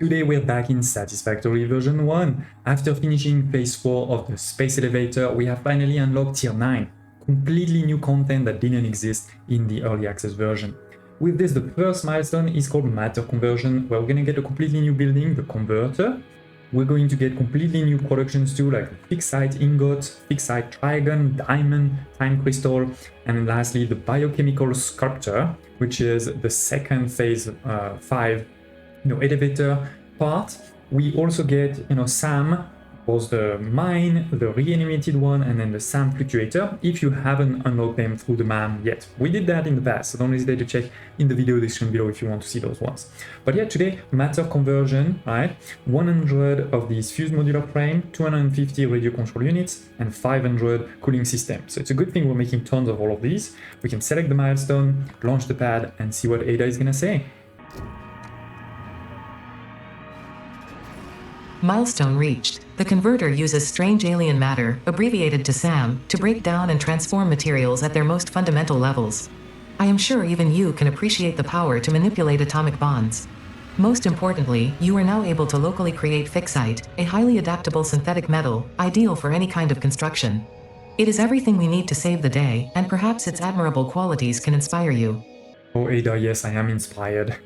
Today we're back in Satisfactory version 1. After finishing phase 4 of the space elevator, we have finally unlocked tier 9, completely new content that didn't exist in the early access version. With this, the first milestone is called matter conversion, where we're going to get a completely new building, the converter. We're going to get completely new productions too, like fixed site ingot, fixed site trigon, diamond, time crystal, and lastly the biochemical sculpture, which is the second phase 5 elevator part. We also get SAM was the mine, the reanimated one, and then the SAM fluctuator if you haven't unlocked them through the MAM yet. We did that in the past, so don't hesitate to check in the video description below if you want to see those ones. But yeah, today matter conversion, right? 100 of these fused modular frame, 250 radio control units, and 500 cooling systems. So it's a good thing we're making tons of all of these. We can select the milestone, launch the pad, and see what Ada is gonna say. Milestone reached. The converter uses strange alien matter, abbreviated to SAM, to break down and transform materials at their most fundamental levels. I am sure even you can appreciate the power to manipulate atomic bonds. Most importantly, you are now able to locally create fixite, a highly adaptable synthetic metal, ideal for any kind of construction. It is everything we need to save the day, and perhaps its admirable qualities can inspire you. Oh Ada, yes, I am inspired.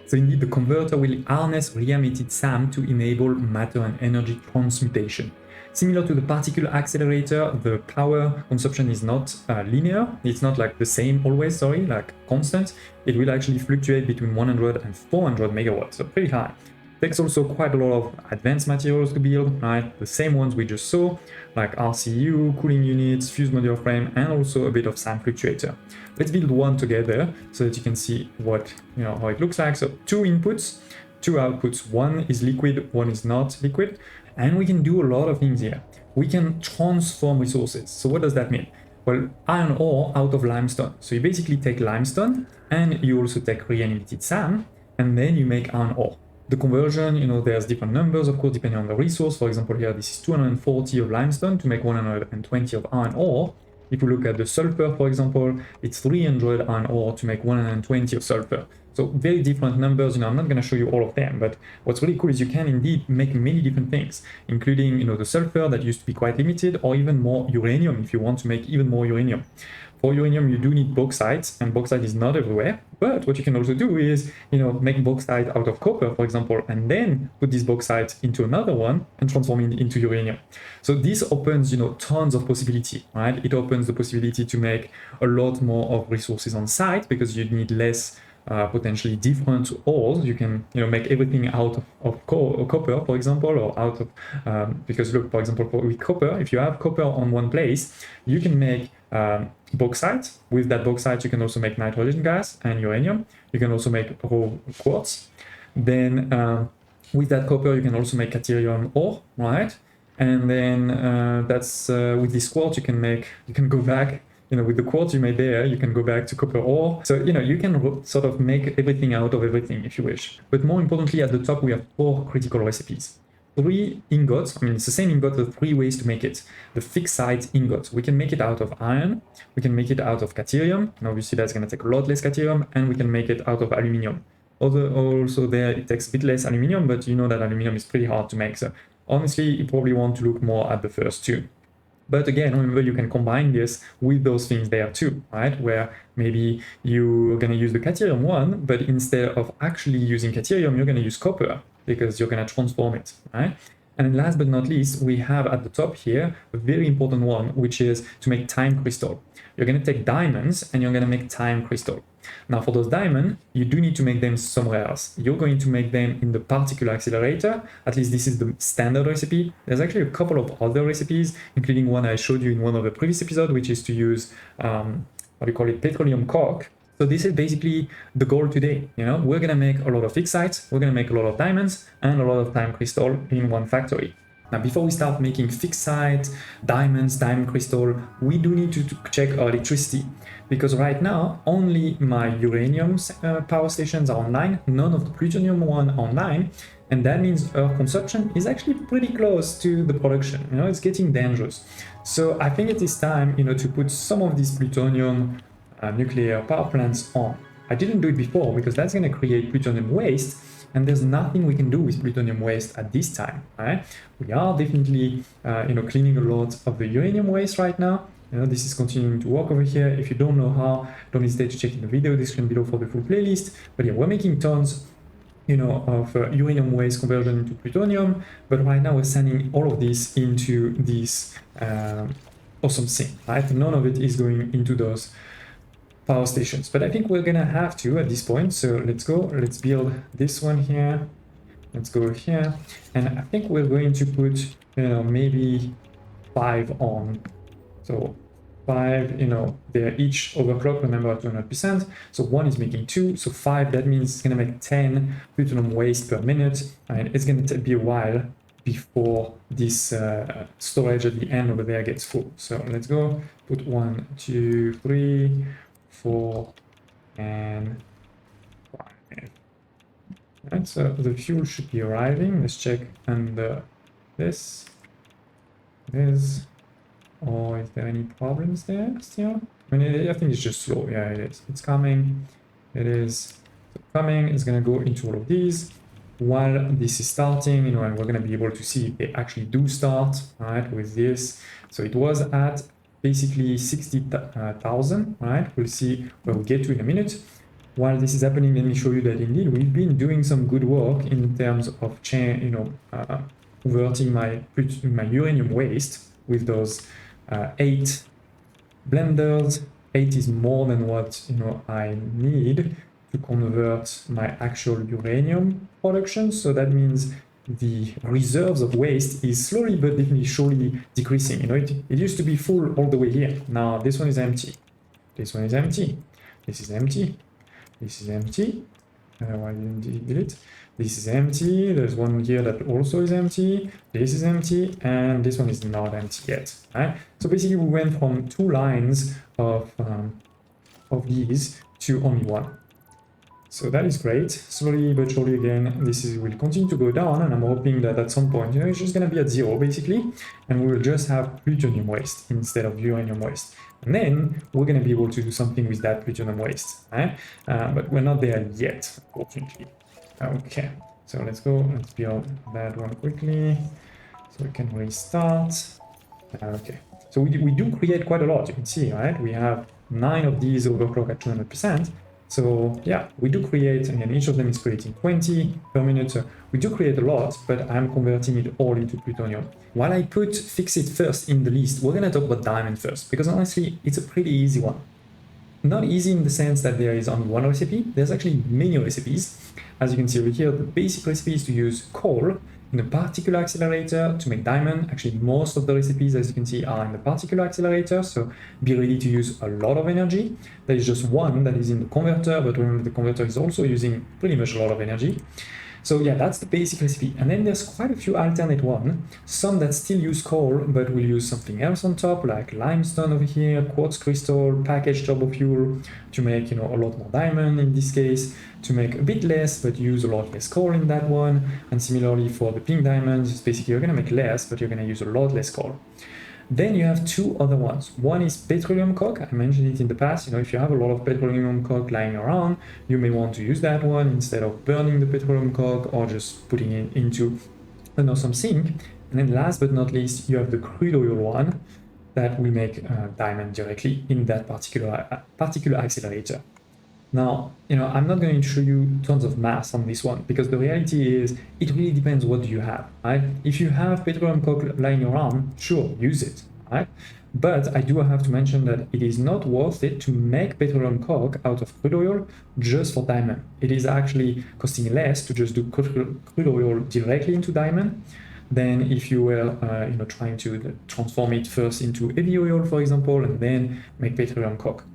So indeed, the converter will harness reanimated SAM to enable matter and energy transmutation. Similar to the particle accelerator, the power consumption is not linear. It's not like the same always, like constant. It will actually fluctuate between 100 and 400 megawatts, so pretty high. Takes also quite a lot of advanced materials to build, right? The same ones we just saw, like RCU, cooling units, fused modular frame, and also a bit of SAM fluctuator. Let's build one together so that you can see what how it looks like. So 2 inputs, 2 outputs. One is liquid, one is not liquid, and we can do a lot of things here. We can transform resources. So what does that mean? Well, iron ore out of limestone. So you basically take limestone and you also take reanimated SAM, and then you make iron ore. The conversion, there's different numbers, of course, depending on the resource. For example, here, this is 240 of limestone to make 120 of iron ore. If you look at the sulfur, for example, it's 300 iron ore to make 120 of sulfur. So very different numbers. I'm not going to show you all of them, but what's really cool is you can indeed make many different things, including, the sulfur that used to be quite limited, or even more uranium if you want to make even more uranium. For uranium, you do need bauxite, and bauxite is not everywhere. But what you can also do is, make bauxite out of copper, for example, and then put this bauxite into another one and transform it into uranium. So this opens, tons of possibility, right? It opens the possibility to make a lot more of resources on site because you need less potentially different ores. You can make everything out of copper, for example, or out of because look, for example, with copper, if you have copper on one place, you can make bauxite. With that bauxite, you can also make nitrogen gas and uranium. You can also make raw quartz. Then with that copper, you can also make caterium ore, right? And then that's with this quartz, you can go back. With the quartz you made there, you can go back to copper ore. So, you can sort of make everything out of everything if you wish. But more importantly, at the top, we have 4 critical recipes. 3 ingots, it's the same ingot, the 3 ways to make it. The fixed site ingot, we can make it out of iron, we can make it out of caterium, and obviously that's going to take a lot less caterium, and we can make it out of aluminium. Also there, it takes a bit less aluminium, but that aluminium is pretty hard to make. So honestly, you probably want to look more at the first 2. But again, remember, you can combine this with those things there too, right? Where maybe you're going to use the caterium one, but instead of actually using caterium, you're going to use copper because you're going to transform it, right? And last but not least, we have at the top here a very important one, which is to make time crystal. You're going to take diamonds and you're going to make time crystal. Now for those diamonds, you do need to make them somewhere else. You're going to make them in the particle accelerator. At least this is the standard recipe. There's actually a couple of other recipes, including one I showed you in one of the previous episodes, which is to use, petroleum coke. So this is basically the goal today. We're going to make a lot of fixite, we're going to make a lot of diamonds and a lot of time crystal in one factory. Now, before we start making fixite, diamonds, diamond crystal, we do need to check our electricity, because right now only my uranium power stations are online, none of the plutonium one online, and that means our consumption is actually pretty close to the production. It's getting dangerous. So I think it is time, to put some of these plutonium nuclear power plants on. I didn't do it before because that's going to create plutonium waste, and there's nothing we can do with plutonium waste at this time, right? We are definitely, cleaning a lot of the uranium waste right now. This is continuing to work over here. If you don't know how, don't hesitate to check in the video description below for the full playlist. But yeah, we're making tons of uranium waste conversion into plutonium, but right now we're sending all of this into this awesome sink, right? None of it is going into those power stations, but I think we're gonna have to at this point. So let's build this one here, let's go here, and I think we're going to put maybe 5 on. So 5, they're each overclocked, remember, at 200%. So 1 is making 2, so 5, that means it's gonna make 10 plutonium waste per minute, and it's gonna be a while before this storage at the end over there gets full. So let's go put 1, 2, 3, 4, and 5. Right, so the fuel should be arriving. Let's check under this. Or is there any problems there still? I mean, I think it's just slow. Yeah, it is. It's coming. It is coming. It's going to go into all of these. While this is starting, and we're going to be able to see if they actually do start, right, with this. So it was at basically 60,000, right? We'll see where we get to in a minute. While this is happening, let me show you that indeed we've been doing some good work in terms of converting my uranium waste with those 8 blenders. 8 is more than what I need to convert my actual uranium production. So that means the reserves of waste is slowly but definitely surely decreasing. It used to be full all the way here. Now this one is empty. This one is empty. This is empty. This is empty. Why didn't it delete? This is empty. There's one here that also is empty. This is empty, and this one is not empty yet. Right? So basically, we went from 2 lines of these to only 1. So that is great. Slowly but surely, again, will continue to go down, and I'm hoping that at some point, it's just going to be at 0 basically, and we will just have plutonium waste instead of uranium waste. And then we're going to be able to do something with that plutonium waste, right? But we're not there yet, unfortunately. Okay, so let's build that one quickly so we can restart. Okay, so we do create quite a lot, you can see, right? We have 9 of these overclock at 200%. So yeah, we do create, and each of them is creating 20 per minute. So we do create a lot, but I'm converting it all into plutonium. While I put fix it first in the list, we're going to talk about diamond first, because honestly, it's a pretty easy one. Not easy in the sense that there is only one recipe. There's actually many recipes. As you can see over here, the basic recipe is to use coal in a particle accelerator to make diamond. Actually, most of the recipes, as you can see, are in the particle accelerator, so be ready to use a lot of energy. There is just one that is in the converter, but remember the converter is also using pretty much a lot of energy. So yeah, that's the basic recipe. And then there's quite a few alternate ones, some that still use coal, but will use something else on top, like limestone over here, quartz crystal, packaged turbo fuel to make, a lot more diamond in this case, to make a bit less, but use a lot less coal in that one. And similarly for the pink diamonds, it's basically you're gonna make less, but you're gonna use a lot less coal. Then you have 2 other ones. One is petroleum coke. I mentioned it in the past. If you have a lot of petroleum coke lying around, you may want to use that one instead of burning the petroleum coke or just putting it into an awesome sink. And then last but not least, you have the crude oil one that will make diamond directly in that particular accelerator. Now, I'm not going to show you tons of math on this one, because the reality is it really depends what you have, right? If you have petroleum coke lying around, sure, use it, right? But I do have to mention that it is not worth it to make petroleum coke out of crude oil just for diamond. It is actually costing less to just do crude oil directly into diamond than if you were trying to transform it first into heavy oil, for example, and then make petroleum coke.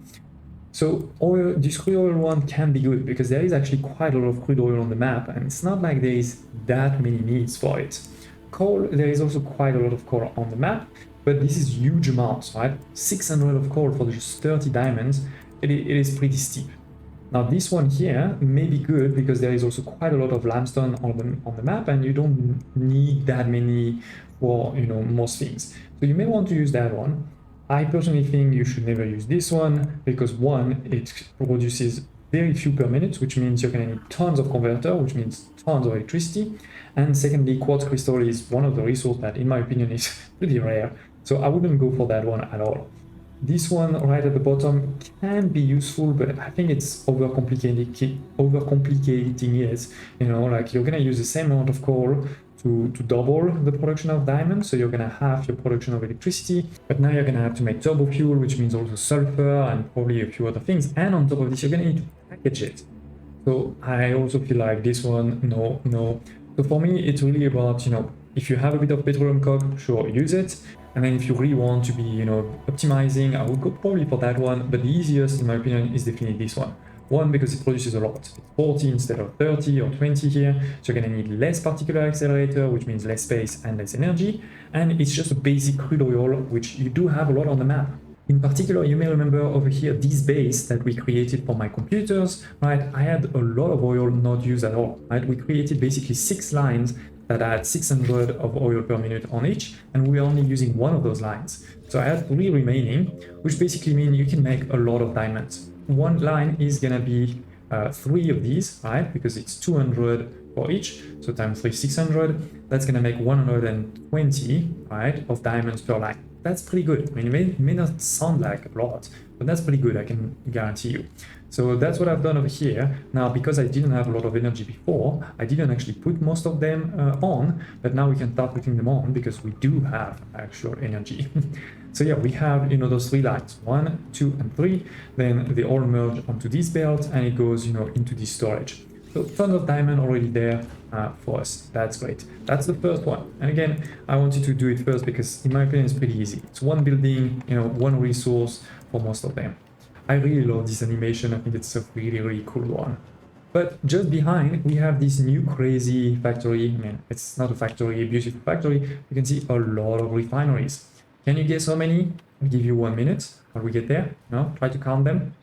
So this crude oil one can be good because there is actually quite a lot of crude oil on the map, and it's not like there is that many needs for it. Coal, there is also quite a lot of coal on the map, but this is huge amounts, right? 600 of coal for just 30 diamonds, it is pretty steep. Now this one here may be good because there is also quite a lot of limestone on the map, and you don't need that many for most things. So you may want to use that one. I personally think you should never use this one because one, it produces very few per minute, which means you're going to need tons of converter, which means tons of electricity. And secondly, quartz crystal is one of the resources that, in my opinion, is pretty rare. So I wouldn't go for that one at all. This one right at the bottom can be useful, but I think it's overcomplicating it. You know, like you're gonna use the same amount of coal to double the production of diamonds, so you're gonna have your production of electricity, but now you're gonna have to make turbo fuel, which means also sulfur and probably a few other things. And on top of this, you're gonna need to package it. So I also feel like this one, no. So for me, it's really about, you know, if you have a bit of petroleum coke, sure, use it. And then if you really want to be, you know, optimizing, I would go probably for that one. But the easiest, in my opinion, is definitely this one. One, because it produces a lot. It's 40 instead of 30 or 20 here. So you're going to need less particular accelerator, which means less space and less energy. And it's just a basic crude oil, which you do have a lot on the map. In particular, you may remember over here, this base that we created for my computers, right? I had a lot of oil not used at all, right? We created basically 6 lines that had 600 of oil per minute on each, and we're only using one of those lines. So I had 3 remaining, which basically means you can make a lot of diamonds. One line is gonna be 3 of these, right? Because it's 200 for each, so times 3, 600. That's gonna make 120, right, of diamonds per line. That's pretty good. I mean, it may not sound like a lot, but that's pretty good, I can guarantee you. So that's what I've done over here. Now, because I didn't have a lot of energy before, I didn't actually put most of them on, but now we can start putting them on because we do have actual energy. So yeah, we have, you know, those 3 lines, 1, 2, and 3. Then they all merge onto this belt and it goes, you know, into this storage. So tons of diamond already there for us. That's great. That's the first one. And again, I wanted to do it first because in my opinion, it's pretty easy. It's one building, you know, one resource for most of them. I really love this animation. I think it's a really, really cool one. But just behind, we have this new crazy factory. I mean, it's not a factory, a beautiful factory. You can see a lot of refineries. Can you guess how many? I'll give you 1 minute while we get there. No, try to count them.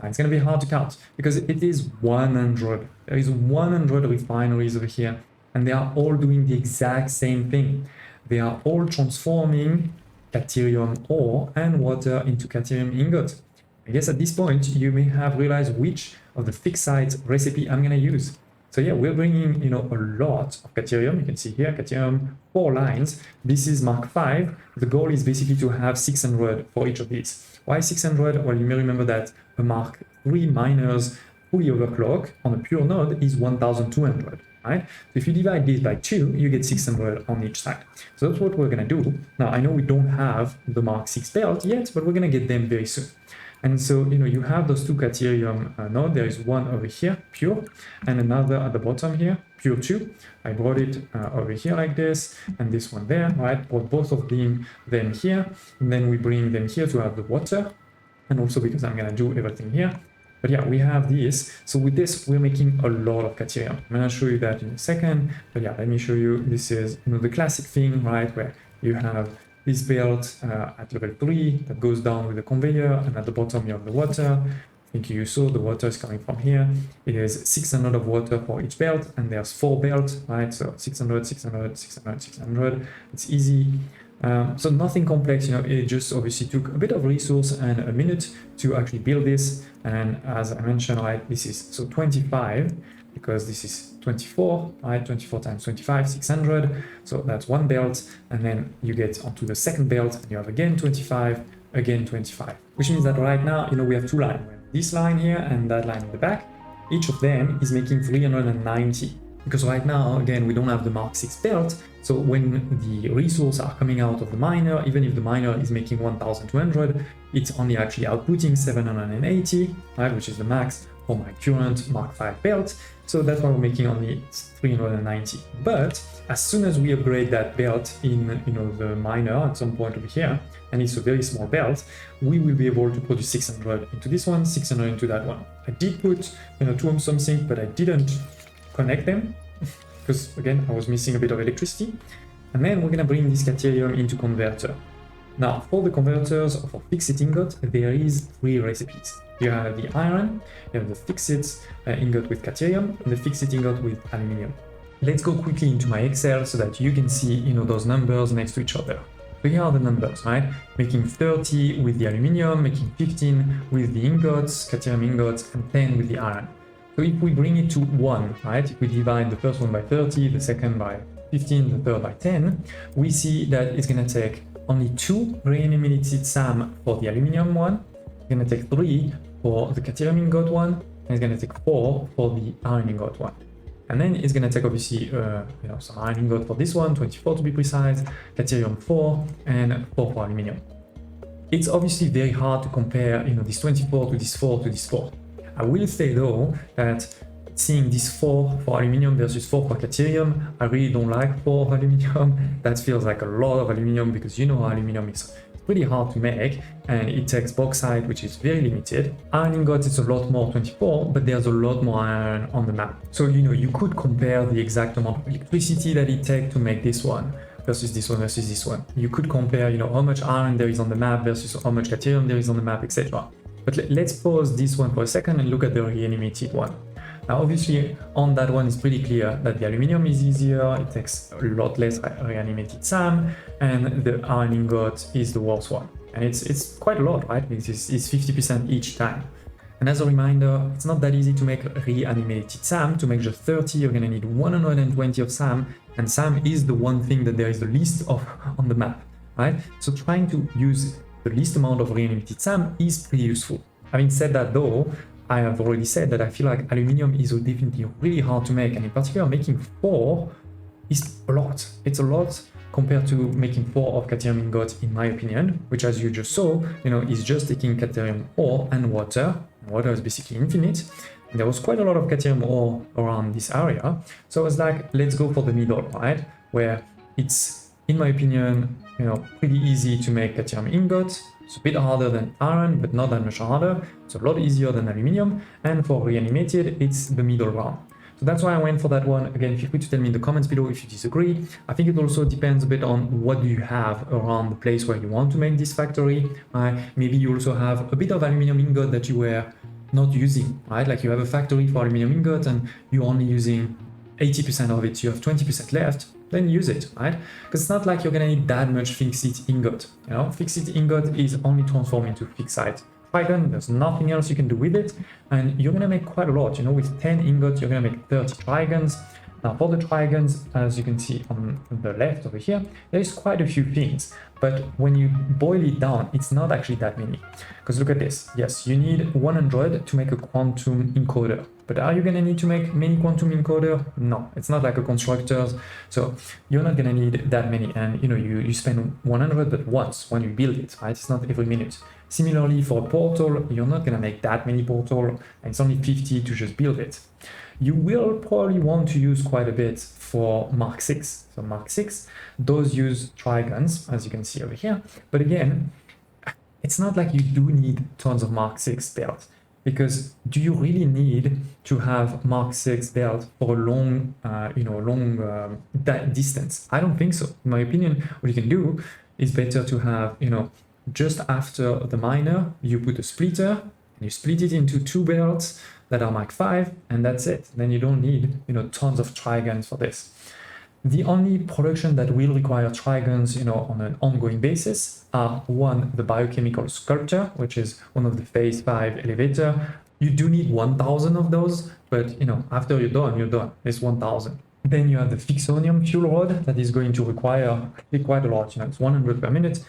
It's going to be hard to count because it is 100. There is 100 refineries over here, and they are all doing the exact same thing. They are all transforming Caterium ore and water into Caterium ingot. I guess at this point, you may have realized which of the fixed site recipe I'm going to use. So yeah, we're bringing, you know, a lot of Caterium. You can see here, Caterium, 4 lines. This is Mark 5. The goal is basically to have 600 for each of these. Why 600? Well, you may remember that a Mark 3 miner's fully overclock on a pure node is 1200, right? So if you divide this by 2, you get 600 on each side. So that's what we're going to do. Now, I know we don't have the Mark 6 belt yet, but we're going to get them very soon. And so, you know, you have those 2 Caterium nodes. There is one over here, pure, and another at the bottom here, pure 2. I brought it over here like this, and this one there, right? Brought both of them here, and then we bring them here to have the water, and also because I'm gonna do everything here. But yeah, we have this. So with this, we're making a lot of Caterium. I'm gonna show you that in a second. But yeah, let me show you. This is, you know, the classic thing, right? Where you have this belt at level 3 that goes down with the conveyor, and at the bottom you have the water. I think you saw the water is coming from here. It is 600 of water for each belt, and there's 4 belts, right? So 600, 600, 600, 600. It's easy. So nothing complex, you know, it just obviously took a bit of resource and a minute to actually build this. And as I mentioned, right, this is so 25, because this is 24, right? 24 times 25, 600. So that's 1 belt. And then you get onto the second belt and you have again 25, again 25, which means that right now, you know, we have 2 lines. We have this line here and that line in the back. Each of them is making 390. Because right now, again, we don't have the Mark 6 belt. So when the resources are coming out of the miner, even if the miner is making 1200, it's only actually outputting 780, right? Which is the max for my current Mark 5 belt. So that's why we're making only 390. But as soon as we upgrade that belt in, you know, the miner at some point over here, and it's a very small belt, we will be able to produce 600 into this one, 600 into that one. I did put, you know, 2 ohms something, but I didn't connect them because again I was missing a bit of electricity. And then we're gonna bring this Caterium into converter. Now for the converters for fixed ingot, there is 3 recipes. You have the iron, you have the fixed ingot with Caterium, and the fixed ingot with aluminium. Let's go quickly into my Excel so that you can see, you know, those numbers next to each other. So here are the numbers, right? Making 30 with the aluminum, making 15 with the ingots, caterium ingots, and 10 with the iron. So if we bring it to 1, right? If we divide the first one by 30, the second by 15, the third by 10, we see that it's going to take only 2 reanimated SAM for the aluminum one, it's going to take 3 for the caterium ingot one, and it's going to take 4 for the iron ingot one. And then it's going to take obviously some iron ingot for this one, 24 to be precise, caterium 4, and 4 for aluminum. It's obviously very hard to compare this 24 to this 4 to this 4. I will say though that seeing this 4 for aluminum versus 4 for caterium, I really don't like 4 of aluminum. That feels like a lot of aluminum because aluminum is pretty hard to make and it takes bauxite, which is very limited. Iron ingots is a lot more 24, but there's a lot more iron on the map. So you could compare the exact amount of electricity that it takes to make this one versus this one versus this one. You could compare how much iron there is on the map versus how much caterium there is on the map, etc. But let's pause this one for a second and look at the reanimated one. Now obviously on that one it's pretty clear that the aluminum is easier, it takes a lot less reanimated SAM, and the iron ingot is the worst one. And it's quite a lot, right? It's 50% each time. And as a reminder, it's not that easy to make reanimated SAM. To make just 30, you're gonna need 120 of SAM, and SAM is the one thing that there is the least of on the map, right? So trying to use the least amount of reanimated SAM is pretty useful. Having said that though, I have already said that I feel like aluminum is definitely really hard to make, and in particular making 4 is a lot. It's a lot compared to making 4 of caterium ingots, in my opinion, which as you just saw, is just taking caterium ore and water. Water is basically infinite. And there was quite a lot of caterium ore around this area. So I was like, let's go for the middle, right? Where it's, in my opinion, pretty easy to make caterium ingots. It's a bit harder than iron, but not that much harder. It's a lot easier than aluminum. And for reanimated, it's the middle ground. So that's why I went for that one. Again, feel free to tell me in the comments below if you disagree. I think it also depends a bit on what do you have around the place where you want to make this factory. Maybe you also have a bit of aluminum ingot that you were not using, right? Like you have a factory for aluminum ingot and you're only using 80% of it, you have 20% left, then use it, right? Because it's not like you're gonna need that much fixed ingot. Fixed ingot is only transformed into fixite trigon. There's nothing else you can do with it, and you're gonna make quite a lot. With 10 ingots, you're gonna make 30 trigons. Now for the trigons, as you can see on the left over here, there is quite a few things, but when you boil it down, it's not actually that many. Because look at this. Yes, you need 100 to make a quantum encoder. But are you going to need to make many quantum encoder? No, it's not like a constructor. So you're not going to need that many. And you spend 100, but once when you build it, right? It's not every minute. Similarly, for a portal, you're not going to make that many portal, and it's only 50 to just build it. You will probably want to use quite a bit for Mark 6. So Mark 6, those use trigons, as you can see over here. But again, it's not like you do need tons of Mark 6 belts. Because do you really need to have Mark 6 belt for a long, distance? I don't think so. In my opinion, what you can do is better to have, just after the miner, you put a splitter and you split it into 2 belts that are Mark 5, and that's it. Then you don't need, tons of trigons for this. The only production that will require trigons, on an ongoing basis are one, the biochemical sculpture, which is one of the phase 5 elevator. You do need 1,000 of those, but after you're done. It's 1,000. Then you have the fixonium fuel rod that is going to require quite a lot. It's 100 per minute.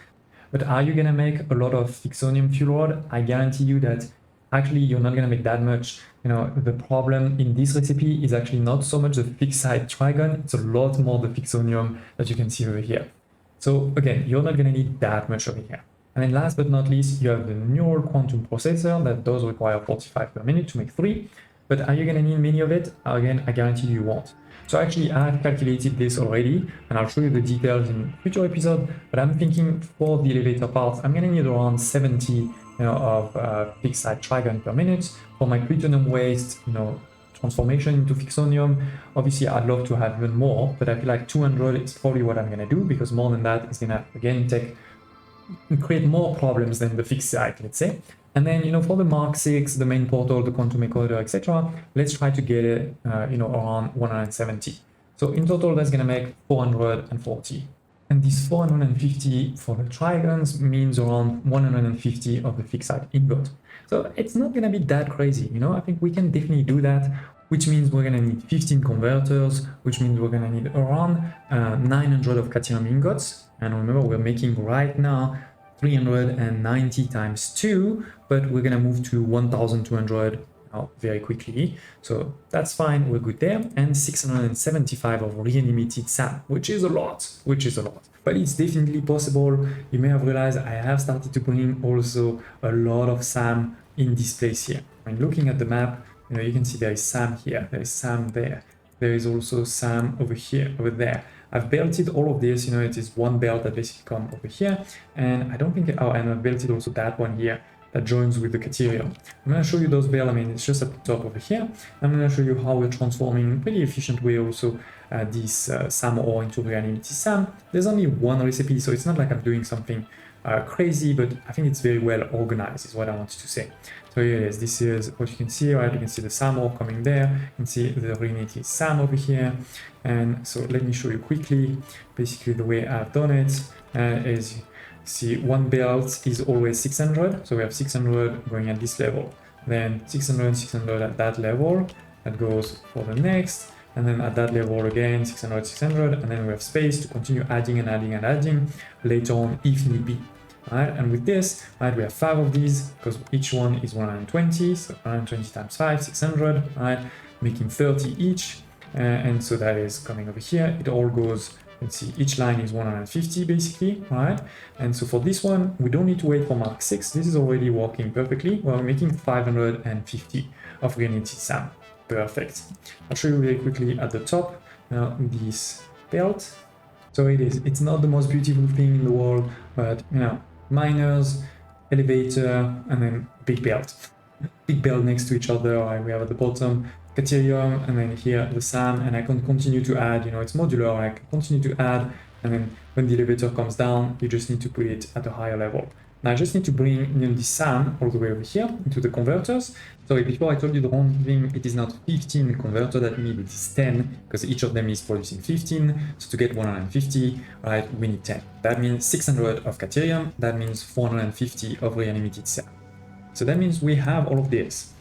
But are you gonna make a lot of fixonium fuel rod? I guarantee you that actually you're not gonna make that much. The problem in this recipe is actually not so much the fixite trigon, it's a lot more the fixonium that you can see over here. So again, you're not gonna need that much over here. And then last but not least, you have the neural quantum processor that does require 45 per minute to make 3. But are you gonna need many of it? Again, I guarantee you won't. So actually I've calculated this already, and I'll show you the details in future episode, but I'm thinking for the elevator parts, I'm gonna need around 70 of fixite trigon per minute. For my plutonium waste, transformation into fixonium, obviously I'd love to have even more, but I feel like 200 is probably what I'm gonna do, because more than that is gonna again create more problems than the fixite, let's say. And then for the Mark 6, the main portal, the quantum encoder, etc., let's try to get it around 170. So in total that's gonna make 440. And this 450 for the trigons means around 150 of the fixed site ingot. So it's not gonna be that crazy, you know. I think we can definitely do that, which means we're gonna need 15 converters, which means we're gonna need around 900 of Caterium ingots. And remember, we're making right now 390 times 2, but we're gonna move to 1200 very quickly, so that's fine, we're good there. And 675 of reanimated SAM, which is a lot, but it's definitely possible. You may have realized I have started to bring also a lot of SAM in this place here. When looking at the map, you know, you can see there is SAM here, there is SAM there, there is also SAM over here, over there. I've belted all of this, you know, it is one belt that basically come over here, and I don't think, and I've belted also that one here that joins with the Caterium. I'm going to show you those belts. I mean, it's just at the top over here. I'm going to show you how we're transforming in a pretty efficient way also this SAM ore into reanimated SAM. There's only one recipe, so it's not like I'm doing something crazy, but I think it's very well organized is what I wanted to say. So here it is. This is what you can see, right? You can see the SAM ore coming there. You can see the reanimated SAM over here. And so let me show you quickly. Basically, the way I've done it is, see, one belt is always 600, so we have 600 going at this level, then 600, 600 at that level, that goes for the next, and then at that level again 600, 600, and then we have space to continue adding and adding and adding later on if need be. Right, and with this, right, we have 5 of these because each one is 120, so 120 times 5, 600, right, making 30 each, and so that is coming over here. It all goes. You can see each line is 150 basically, right? And so for this one, we don't need to wait for Mark 6. This is already working perfectly. We're making 550 of reanimated SAM. Perfect. I'll show you very quickly at the top this belt. So it is. It's not the most beautiful thing in the world, but you know, miners, elevator, and then big belt. Big belt next to each other. Right? We have at the bottom Caterium, and then here the SAM, and I can continue to add, you know, it's modular, I can continue to add, and then when the elevator comes down, you just need to put it at a higher level. Now I just need to bring, you know, the SAM all the way over here into the converters. Sorry, before I told you the wrong thing, it is not 15 converter that we need, it is 10, because each of them is producing 15, so to get 150, right, we need 10. That means 600 of Caterium, that means 450 of reanimated SAM. So that means we have all of this.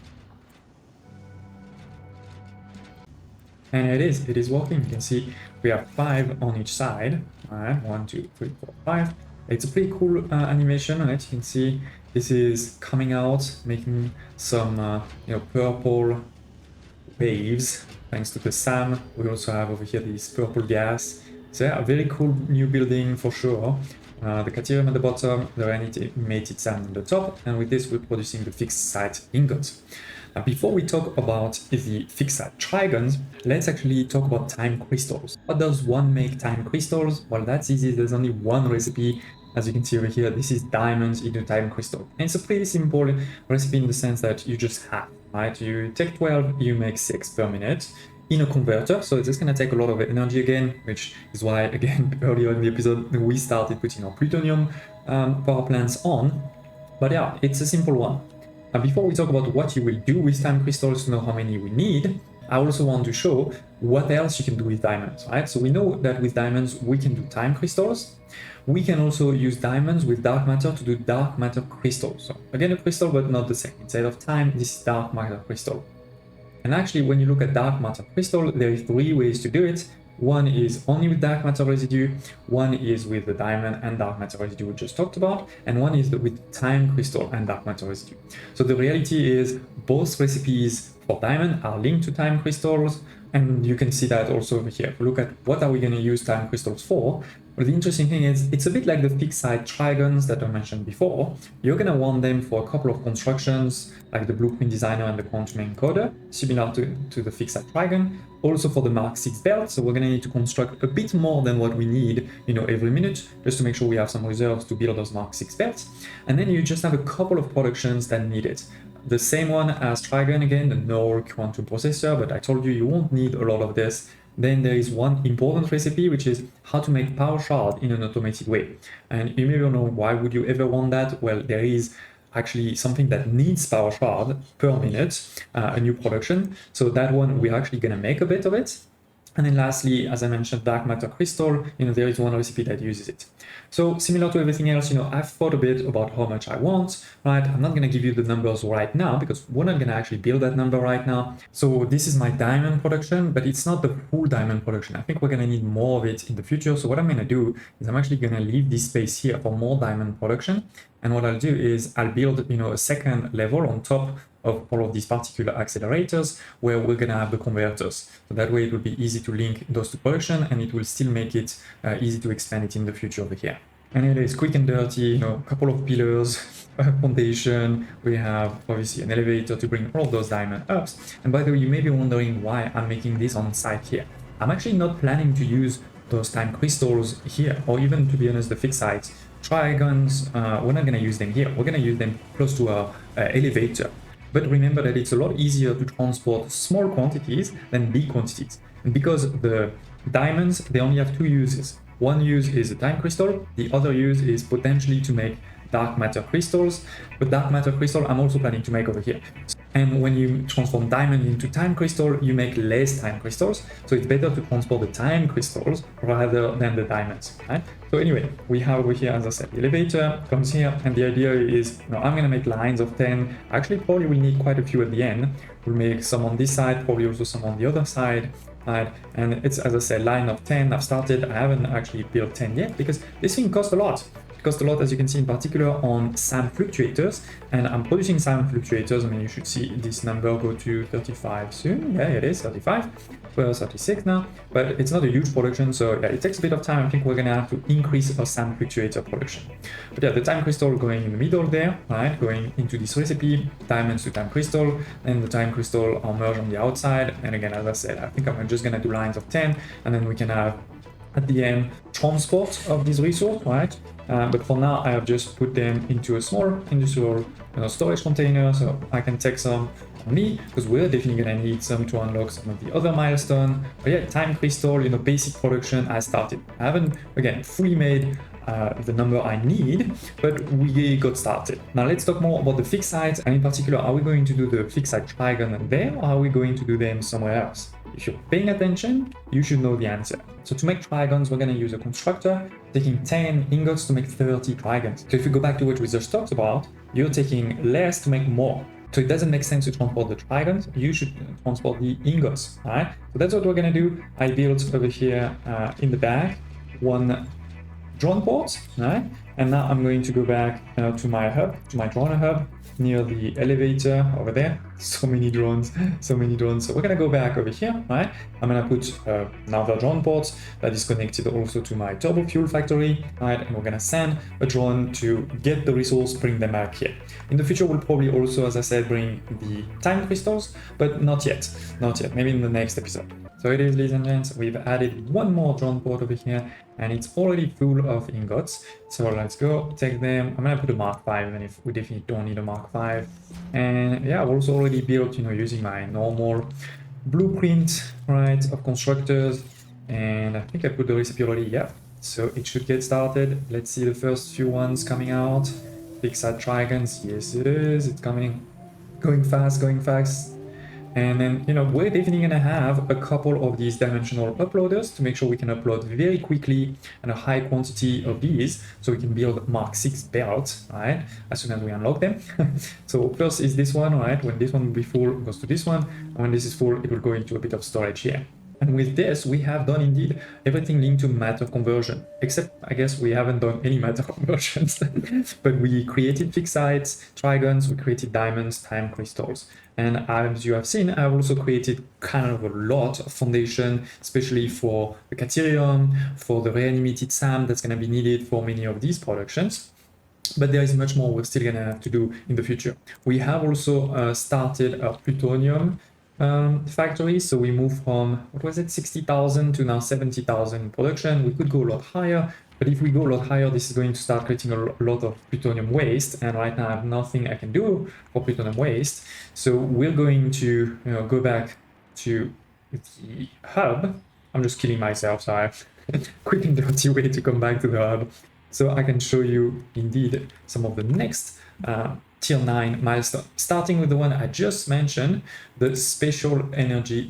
And it is working. You can see we have 5 on each side. All right, 1, 2, 3, 4, 5. It's a pretty cool animation, right? You can see this is coming out, making some you know, purple waves thanks to the SAM. We also have over here this purple gas. So yeah, a very cool new building for sure. The Caterium at the bottom, the reanimated SAM on the top, and with this we're producing the fixed site ingots. Now, before we talk about the fixed site trigons, let's actually talk about time crystals. What does one make time crystals? Well, that's easy. There's only one recipe. As you can see over here, this is diamonds into time crystal. And it's a pretty simple recipe in the sense that you just have, right? You take 12, you make 6 per minute in a converter. So it's just going to take a lot of energy again, which is why, again, earlier in the episode, we started putting our plutonium power plants on. But yeah, it's a simple one. Now, before we talk about what you will do with time crystals to know how many we need, I also want to show what else you can do with diamonds, right? So we know that with diamonds, we can do time crystals. We can also use diamonds with dark matter to do dark matter crystals. So again, a crystal, but not the same. Instead of time, this is dark matter crystal. And actually, when you look at dark matter crystal, there are 3 ways to do it. One is only with dark matter residue, one is with the diamond and dark matter residue we just talked about, and one is with time crystal and dark matter residue. So the reality is both recipes for diamond are linked to time crystals, and you can see that also over here. If we look at what are we going to use time crystals for, well, the interesting thing is it's a bit like the fixed site trigons that I mentioned before. You're going to want them for a couple of constructions, like the blueprint designer and the quantum encoder, similar to the fixed site trigon. Also for the Mark 6 belt, so we're going to need to construct a bit more than what we need, you know, every minute, just to make sure we have some reserves to build those Mark 6 belts. And then you just have a couple of productions that need it. The same one as trigon again, the null quantum processor, but I told you you won't need a lot of this. Then there is one important recipe, which is how to make power shard in an automated way. And you may know, why would you ever want that? Well, there is actually something that needs power shard per minute, a new production. So that one, we're actually going to make a bit of it. And then lastly, as I mentioned, dark matter crystal, there is one recipe that uses it. So similar to everything else, I've thought a bit about how much I want, right? I'm not going to give you the numbers right now because we're not going to actually build that number right now. So this is my diamond production, but it's not the full diamond production. I think we're going to need more of it in the future. So what I'm going to do is I'm actually going to leave this space here for more diamond production. And what I'll do is I'll build, a second level on top of all of these particular accelerators where we're going to have the converters. So that way it will be easy to link those to production, and it will still make it easy to expand it in the future over here. And it is quick and dirty, a couple of pillars, a foundation. We have obviously an elevator to bring all of those diamond ups. And by the way, you may be wondering why I'm making this on site here. I'm actually not planning to use those time crystals here, or even, to be honest, the fixed sites. Trigons, we're not going to use them here. We're going to use them close to our elevator. But remember that it's a lot easier to transport small quantities than big quantities. And because the diamonds, they only have two uses. One use is a time crystal, the other use is potentially to make dark matter crystals. But dark matter crystal I'm also planning to make over here. And when you transform diamond into time crystal, you make less time crystals. So it's better to transport the time crystals rather than the diamonds, right? So anyway, we have over here, as I said, the elevator comes here, and the idea is, I'm gonna make lines of 10. Actually, probably we'll need quite a few at the end. We'll make some on this side, probably also some on the other side. Right? And it's, as I said, line of 10. I've started, I haven't actually built 10 yet because this thing costs a lot. Cost a lot, as you can see, in particular on SAM fluctuators, and I'm producing SAM fluctuators. I mean, you should see this number go to 35 soon. Yeah, it is 35. We're 36 now, but it's not a huge production, so yeah, it takes a bit of time. I think we're gonna have to increase our SAM fluctuator production. But yeah, the time crystal going in the middle there, right, going into this recipe, diamonds to time crystal, and the time crystal are merged on the outside. And again, as I said, I think I'm just gonna do lines of 10, and then we can have at the end transport of this resource, right? But for now, I have just put them into a small industrial storage container, so I can take some on me, because we're definitely gonna need some to unlock some of the other milestones. But yeah, time crystal, basic production has started. I haven't, again, fully made the number I need, but we got started. Now let's talk more about the fixed sites, and in particular, are we going to do the fixed site trigon there, or are we going to do them somewhere else? If you're paying attention, you should know the answer. So to make trigons, we're going to use a constructor, taking 10 ingots to make 30 trigons. So if you go back to what we just talked about, you're taking less to make more. So it doesn't make sense to transport the trigons, you should transport the ingots, right? So that's what we're going to do. I built over here in the back one drone port, right? And now I'm going to go back to my hub, to my drone hub, near the elevator over there. So many drones, so many drones. So we're gonna go back over here, right? I'm gonna put another drone port that is connected also to my turbo fuel factory, right? And we're gonna send a drone to get the resource, bring them back here. In the future, we'll probably also, as I said, bring the time crystals, but not yet, maybe in the next episode. So it is, ladies and gents, we've added one more drone port over here, and it's already full of ingots. So let's go take them. I'm gonna put a Mark 5, and if we definitely don't need a Mark 5. And yeah, I've also already built, using my normal blueprint, right, of constructors. And I think I put the recipe already, yeah. So it should get started. Let's see the first few ones coming out. Fixed site trigons, yes it is, it's coming, going fast. And then, we're definitely gonna have a couple of these dimensional uploaders to make sure we can upload very quickly and a high quantity of these, so we can build Mark 6 belts, right, as soon as we unlock them. So first is this one, right? When this one will be full, it goes to this one, and when this is full, it will go into a bit of storage here. And with this, we have done indeed everything linked to matter conversion, except I guess we haven't done any matter conversions. But we created fixed sites, trigons, we created diamonds, time crystals. And as you have seen, I've also created kind of a lot of foundation, especially for the Caterium, for the reanimated SAM that's going to be needed for many of these productions. But there is much more we're still going to have to do in the future. We have also started a plutonium factory, so we moved from, 60,000 to now 70,000 production. We could go a lot higher, but if we go a lot higher, this is going to start creating a lot of plutonium waste, and right now I have nothing I can do for plutonium waste. So we're going to go back to the hub. I'm just killing myself, so I have a quick and dirty way to come back to the hub, so I can show you indeed some of the next tier 9 milestone, starting with the one I just mentioned, the spatial energy,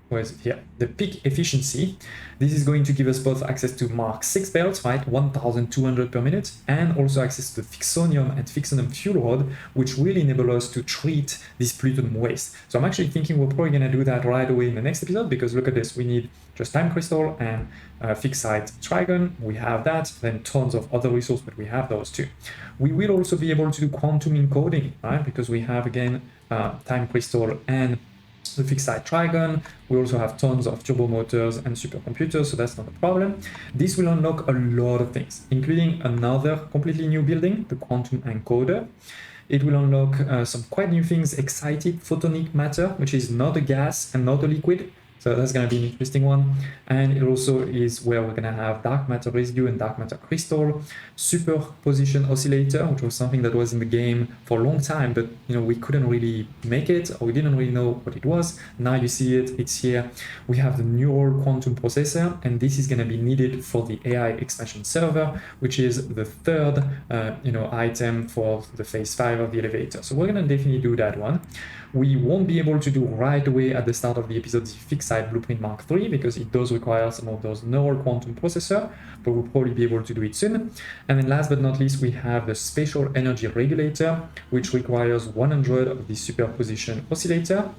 where is it here? The peak efficiency. This is going to give us both access to Mark 6 belts, right, 1,200 per minute, and also access to Fixonium and Fixonium fuel rod, which will enable us to treat this plutonium waste. So I'm actually thinking we're probably going to do that right away in the next episode, because look at this, we need just time crystal and fixite trigon. We have that, then tons of other resources, but we have those too. We will also be able to do quantum encoding, right, because we have again time crystal and the fixite trigon. We also have tons of turbo motors and supercomputers, so that's not a problem. This will unlock a lot of things, including another completely new building, the quantum encoder. It will unlock some quite new things, excited photonic matter, which is not a gas and not a liquid. So that's going to be an interesting one. And it also is where we're going to have dark matter residue and dark matter crystal, superposition oscillator, which was something that was in the game for a long time, but we couldn't really make it, or we didn't really know what it was. Now you see it, it's here. We have the neural quantum processor, and this is going to be needed for the AI expansion server, which is the third item for the phase 5 of the elevator. So we're going to definitely do that one. We won't be able to do right away at the start of the episode the Fixite Blueprint Mark III, because it does require some of those neural quantum processor, but we'll probably be able to do it soon. And then last but not least, we have the spatial energy regulator, which requires 100 of the superposition oscillator.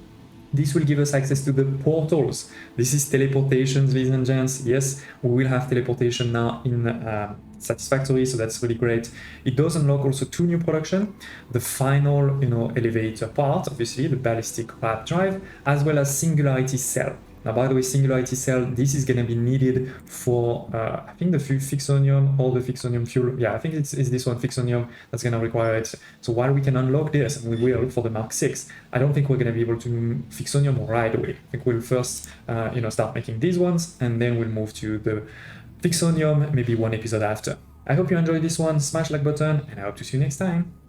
This will give us access to the portals. This is teleportation, ladies and gents. Yes, we will have teleportation now in Satisfactory, so that's really great. It does unlock also 2 new production, the final elevator part, obviously the ballistic warp drive, as well as singularity cell. Now, by the way, singularity cell, this is going to be needed for, I think the Fixonium or the Fixonium fuel. Yeah, I think it's this one, Fixonium, that's going to require it. So while we can unlock this, and we will for the Mark 6, I don't think we're going to be able to Fixonium right away. I think we'll first, start making these ones, and then we'll move to the Fixonium, maybe one episode after. I hope you enjoyed this one. Smash like button, and I hope to see you next time.